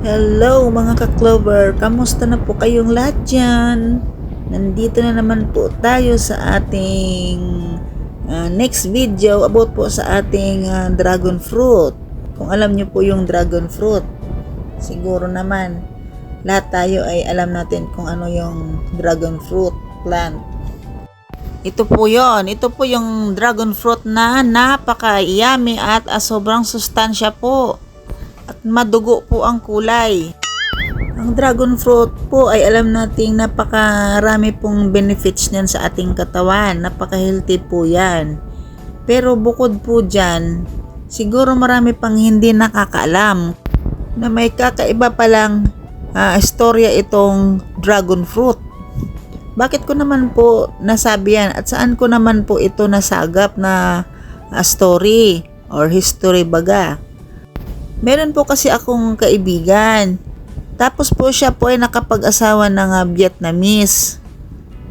Hello mga ka-Clover, kamusta na po kayong lahat dyan? Nandito na naman po tayo sa ating next video about po sa ating dragon fruit. Kung alam nyo po yung dragon fruit, siguro naman lahat tayo ay alam natin kung ano yung dragon fruit plant. Ito po yung dragon fruit na napaka-yummy at sobrang sustansya po. At madugo po ang kulay. Ang dragon fruit po ay alam nating napakarami pong benefits niyan sa ating katawan. Napaka-healthy po yan. Pero bukod po dyan, siguro marami pang hindi nakakaalam na may kakaiba palang istorya itong dragon fruit. Bakit ko naman po nasabi yan at saan ko naman po ito nasagap na story or history baga? Meron po kasi akong kaibigan. Tapos po siya po ay nakapag-asawa ng Vietnamese.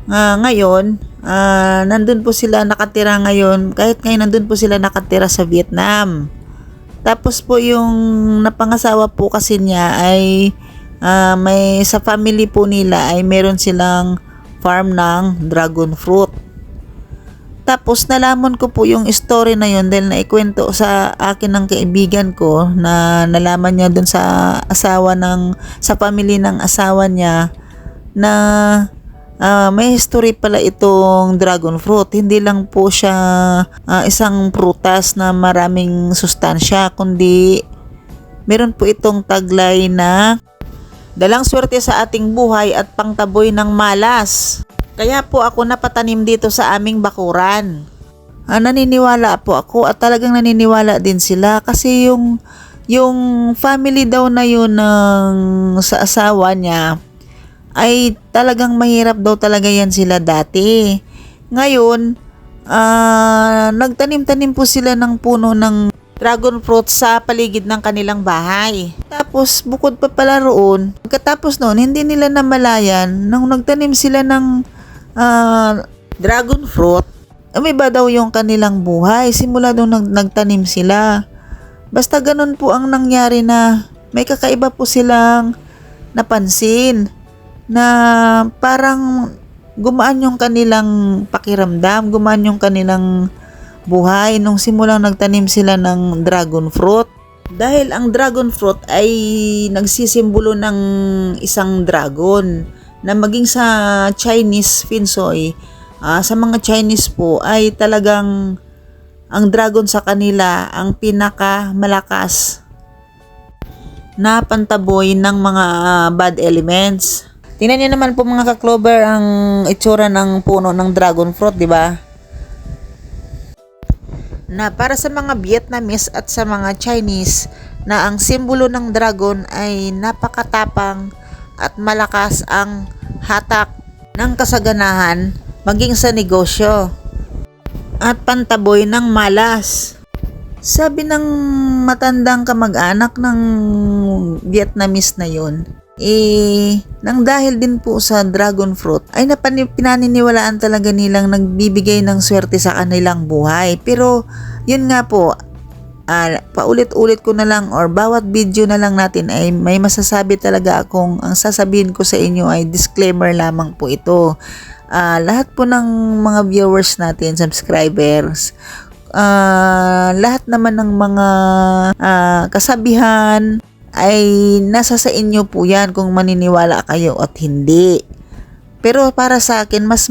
Ngayon, nandun po sila nakatira ngayon. Kahit ngayon nandun po sila nakatira sa Vietnam. Tapos po yung napangasawa po kasi niya ay may sa family po nila ay meron silang farm ng dragon fruit. Tapos nalaman ko po yung story na yun dahil naikwento sa akin ng kaibigan ko na nalaman niya dun sa family ng asawa niya na may history pala itong dragon fruit. Hindi lang po siya isang prutas na maraming sustansya, kundi meron po itong taglay na dalang swerte sa ating buhay at pangtaboy ng malas. Kaya po ako napatanim dito sa aming bakuran. Naniniwala po ako at talagang naniniwala din sila kasi yung family daw na yun sa asawa niya ay talagang mahirap daw talaga yan sila dati. Ngayon, nagtanim-tanim po sila ng puno ng dragon fruit sa paligid ng kanilang bahay. Tapos bukod pa pala roon, pagkatapos noon hindi nila namalayan nung nagtanim sila ng dragon fruit, umiba daw yung kanilang buhay simula daw nagtanim sila. Basta ganun po ang nangyari na may kakaiba po silang napansin na parang gumaan yung kanilang pakiramdam, gumaan yung kanilang buhay nung simulang nagtanim sila ng dragon fruit. Dahil ang dragon fruit ay nagsisimbolo ng isang dragon na maging sa Chinese Finsoy, sa mga Chinese po ay talagang ang dragon sa kanila ang pinakamalakas na pantaboy ng mga bad elements. Tingnan niyo naman po mga ka-Clover ang itsura ng puno ng dragon fruit, di ba? Na para sa mga Vietnamese at sa mga Chinese na ang simbolo ng dragon ay napakatapang at malakas ang hatak ng kasaganahan maging sa negosyo at pantaboy ng malas. Sabi ng matandang kamag-anak ng Vietnamese na yun, nang dahil din po sa dragon fruit ay pinaniniwalaan talaga nilang nagbibigay ng swerte sa kanilang buhay. Pero yun nga po, paulit-ulit ko na lang or bawat video na lang natin ay may masasabi talaga akong ang sasabihin ko sa inyo ay disclaimer lamang po ito. Lahat po ng mga viewers natin, subscribers, lahat naman ng mga kasabihan ay nasa sa inyo po yan kung maniniwala kayo at hindi. Pero para sa akin mas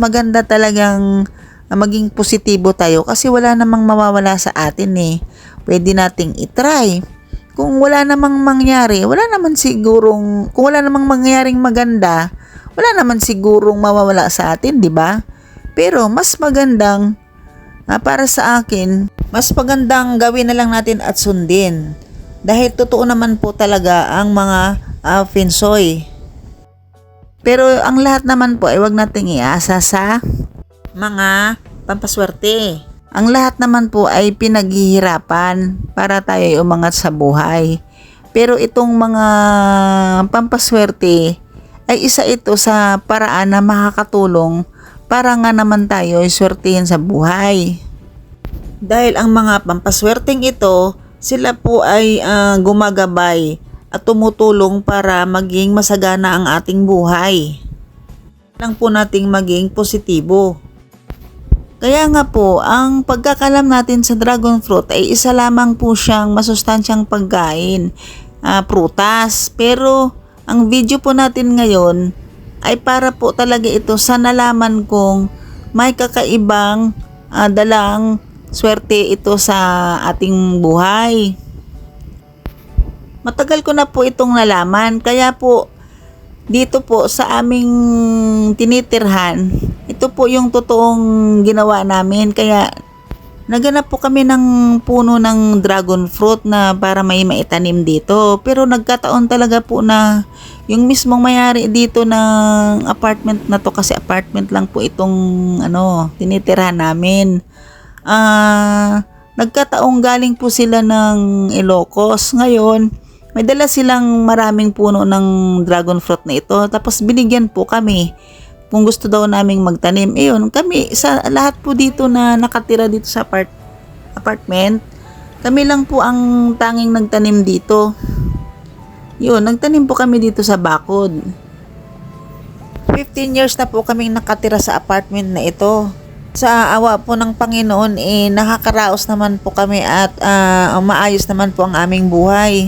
maganda talagang maging positibo tayo kasi wala namang mawawala sa atin eh. Pwede nating itry. Kung wala namang mangyari, kung wala namang mangyaring maganda, wala naman sigurong mawawala sa atin, di ba? Pero mas magandang, para sa akin, mas magandang gawin na lang natin at sundin. Dahil totoo naman po talaga ang mga Finsoy. Pero ang lahat naman po ay wag nating iasa sa mga pampaswerte. Ang lahat naman po ay pinaghihirapan para tayo ay umangat sa buhay. Pero itong mga pampaswerte ay isa ito sa paraan na makakatulong para nga naman tayo ay swertihin sa buhay. Dahil ang mga pampaswerteng ito, sila po ay gumagabay at tumutulong para maging masagana ang ating buhay. Lang po nating maging positibo. Kaya nga po, ang pagkakalam natin sa dragon fruit ay isa lamang po siyang masustansyang pagkain, prutas. Pero ang video po natin ngayon ay para po talaga ito sa nalaman kong may kakaibang dalang swerte ito sa ating buhay. Matagal ko na po itong nalaman, kaya po dito po sa aming tinitirhan, ito po yung totoong ginawa namin. Kaya naganap po kami ng puno ng dragon fruit na para may maitanim dito. Pero nagkataon talaga po na yung mismong mayari dito ng apartment na to, kasi apartment lang po itong tinitirhan namin. Nagkataong galing po sila ng Ilocos. Ngayon, may dala silang maraming puno ng dragon fruit na ito. Tapos binigyan po kami kung gusto daw naming magtanim. Ayun, kami sa lahat po dito na nakatira dito sa apartment, kami lang po ang tanging nagtanim dito. Yun, nagtanim po kami dito sa bakod. 15 years na po kaming nakatira sa apartment na ito. Sa awa po ng Panginoon, nakakaraos naman po kami at maayos naman po ang aming buhay.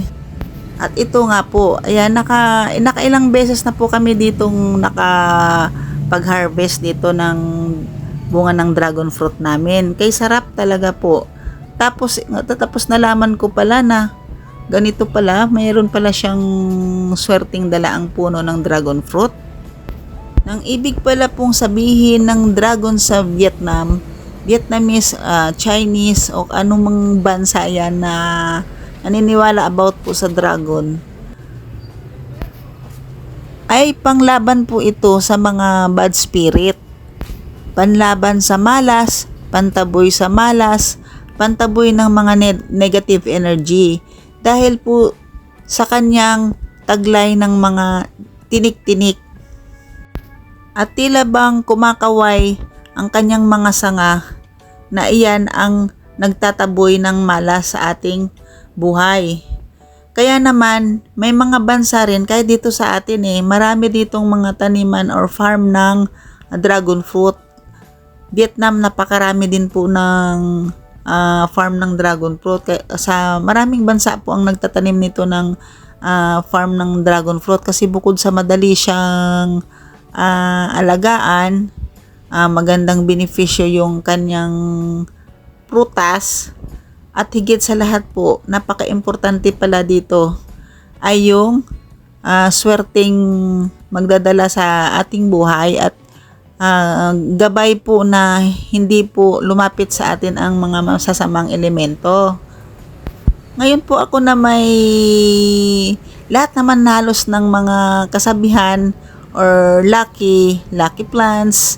At ito nga po, ayan, nakailang beses na po kami ditong nakapag-harvest dito ng bunga ng dragon fruit namin. Kay sarap talaga po. Tapos nalaman ko pala na ganito pala, mayroon pala siyang swerting dala ang puno ng dragon fruit. Nang ibig pala pong sabihin ng dragon sa Vietnamese, Chinese o anumang bansa yan na naniniwala about po sa dragon, ay panglaban po ito sa mga bad spirit. Panlaban sa malas, pantaboy sa malas, pantaboy ng mga negative energy. Dahil po sa kanyang taglay ng mga tinik-tinik. At tila bang kumakaway ang kanyang mga sanga na iyan ang nagtataboy ng malas sa ating buhay. Kaya naman, may mga bansa rin, kahit dito sa atin marami ditong mga taniman or farm ng dragon fruit. Vietnam, napakarami din po ng farm ng dragon fruit. Sa maraming bansa po ang nagtatanim nito ng farm ng dragon fruit, kasi bukod sa madali siyang alagaan, magandang benepisyo yung kanyang prutas, at higit sa lahat po, napaka-importante pala dito ay yung swerteng magdadala sa ating buhay at gabay po na hindi po lumapit sa atin ang mga masasamang elemento. Ngayon po ako na may lahat naman halos ng mga kasabihan or lucky plants,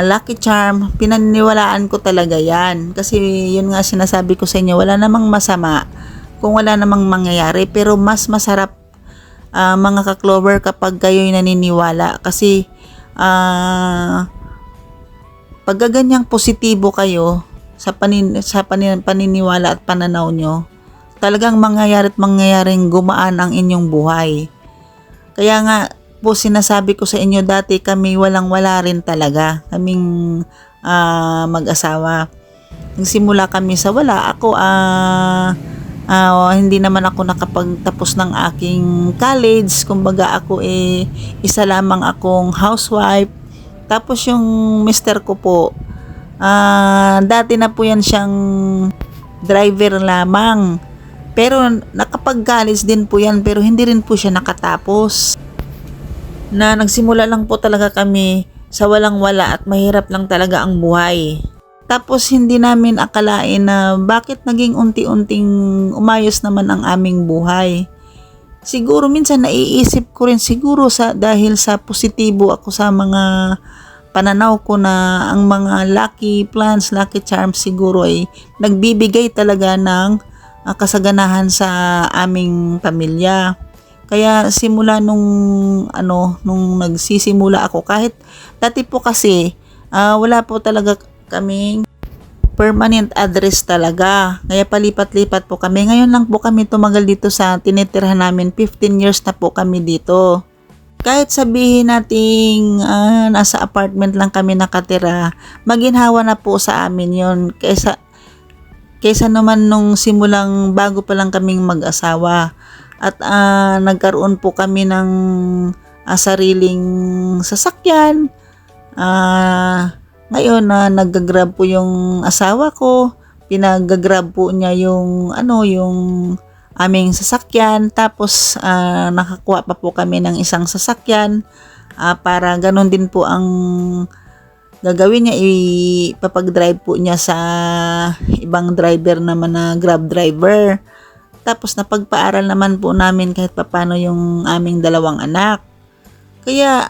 lucky charm, pinaniniwalaan ko talaga yan. Kasi yun nga sinasabi ko sa inyo, wala namang masama kung wala namang mangyayari. Pero mas masarap mga ka-clover kapag kayo'y naniniwala. Kasi pag ganyang positibo kayo sa paniniwala at pananaw nyo, talagang mangyayaring gumaan ang inyong buhay. Kaya nga po sinasabi ko sa inyo, dati kami walang-wala rin talaga. Kaming mag-asawa. Nagsimula kami sa wala. Ako, hindi naman ako nakapagtapos ng aking college. Kumbaga ako isa lamang akong housewife. Tapos yung mister ko po, dati na po yan siyang driver lamang. Pero nakapag-college din po yan, pero hindi rin po siya nakatapos. Na nagsimula lang po talaga kami sa walang-wala at mahirap lang talaga ang buhay. Tapos hindi namin akalain na bakit naging unti-unting umayos naman ang aming buhay. Siguro minsan naiisip ko rin siguro dahil sa positibo ako sa mga pananaw ko na ang mga lucky plants, lucky charms siguro ay nagbibigay talaga ng kasaganahan sa aming pamilya. Kaya simula nung nagsisimula ako, kahit dati po kasi wala po talaga kaming permanent address talaga. Kaya palipat-lipat po kami. Ngayon lang po kami tumagal dito sa tinitirhan namin. 15 years na po kami dito. Kahit sabihin nating nasa apartment lang kami nakatira, maginhawa na po sa amin yon kaysa naman nung simulang bago pa lang kaming mag-asawa. At nagkaroon po kami ng sariling sasakyan. Ngayon nag-grab po yung asawa ko, pinag-grab po niya yung aming sasakyan, tapos nakakuha pa po kami ng isang sasakyan para ganun din po ang gagawin niya, ipapag-drive po niya sa ibang driver naman na grab driver. Tapos napagpaaral naman po namin kahit papano yung aming dalawang anak. Kaya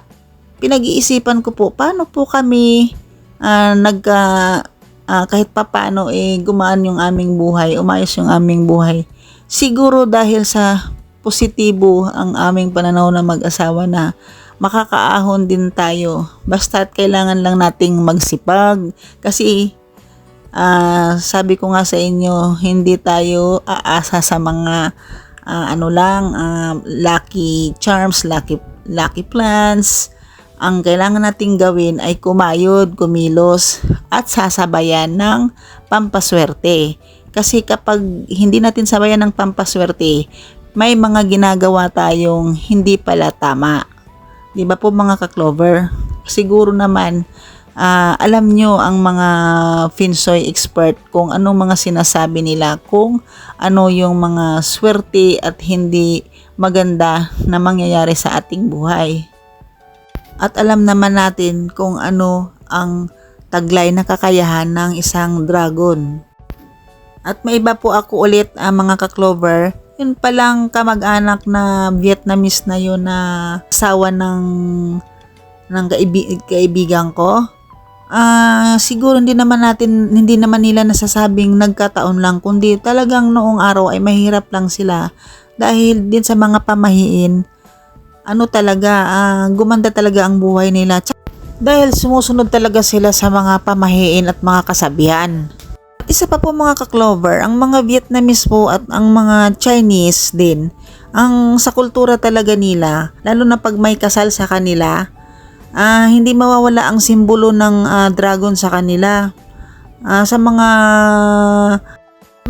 pinag-iisipan ko po paano po kami kahit papano gumaan yung aming buhay, umayos yung aming buhay. Siguro dahil sa positibo ang aming pananaw na mag-asawa na makakaahon din tayo. Basta't kailangan lang nating magsipag. Kasi sabi ko nga sa inyo, hindi tayo aasa sa mga lucky charms, lucky plans. Ang kailangan nating gawin ay kumayod, kumilos at sasabayan ng pampaswerte. Kasi kapag hindi natin sabayan ng pampaswerte, may mga ginagawa tayong hindi pala tama. Di ba po mga ka-Clover? Siguro naman, alam nyo ang mga Finsoy expert kung anong mga sinasabi nila, kung ano yung mga swerte at hindi maganda na mangyayari sa ating buhay. At alam naman natin kung ano ang taglay na kakayahan ng isang dragon. At may iba po ako ulit mga ka-Clover, yun palang kamag-anak na Vietnamese na yun na asawa ng kaibigan ko. Siguro hindi naman nila nasasabing nagkataon lang, kundi talagang noong araw ay mahirap lang sila dahil din sa mga pamahiin. Gumanda talaga ang buhay nila dahil sumusunod talaga sila sa mga pamahiin at mga kasabihan. At isa pa po mga ka-Clover, ang mga Vietnamese po at ang mga Chinese din, ang sa kultura talaga nila, lalo na pag may kasal sa kanila, hindi mawawala ang simbolo ng dragon sa kanila. Sa mga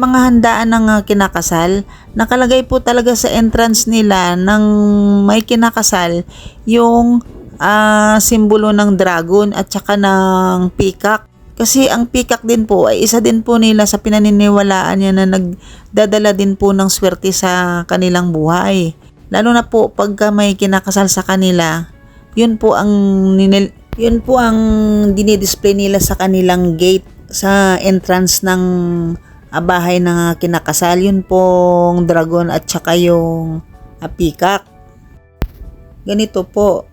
handaan ng kinakasal, nakalagay po talaga sa entrance nila ng may kinakasal yung simbolo ng dragon at saka ng peacock. Kasi ang peacock din po ay isa din po nila sa pinaniniwalaan niya na nagdadala din po ng swerte sa kanilang buhay. Lalo na po pagka may kinakasal sa kanila, yun po ang dinidisplay nila sa kanilang gate, sa entrance ng bahay ng kinakasal. Yun pong dragon at saka yung peacock. Ganito po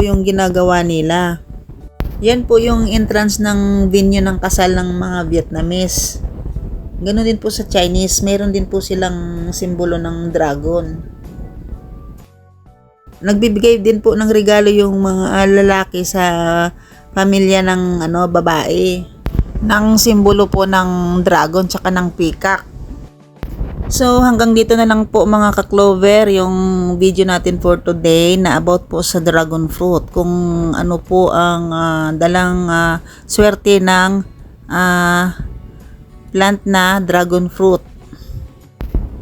yung ginagawa nila. Yan po yung entrance ng venue ng kasal ng mga Vietnamese. Ganon din po sa Chinese, mayroon din po silang simbolo ng dragon. Nagbibigay din po ng regalo yung mga lalaki sa pamilya ng babae ng simbolo po ng dragon tsaka ng peacock. So hanggang dito na lang po mga ka-Clover yung video natin for today na about po sa dragon fruit, kung ano po ang dalang swerte ng plant na dragon fruit.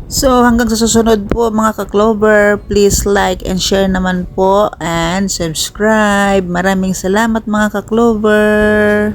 So hanggang sa susunod po mga ka-Clover, please like and share naman po and subscribe. Maraming salamat mga ka-Clover.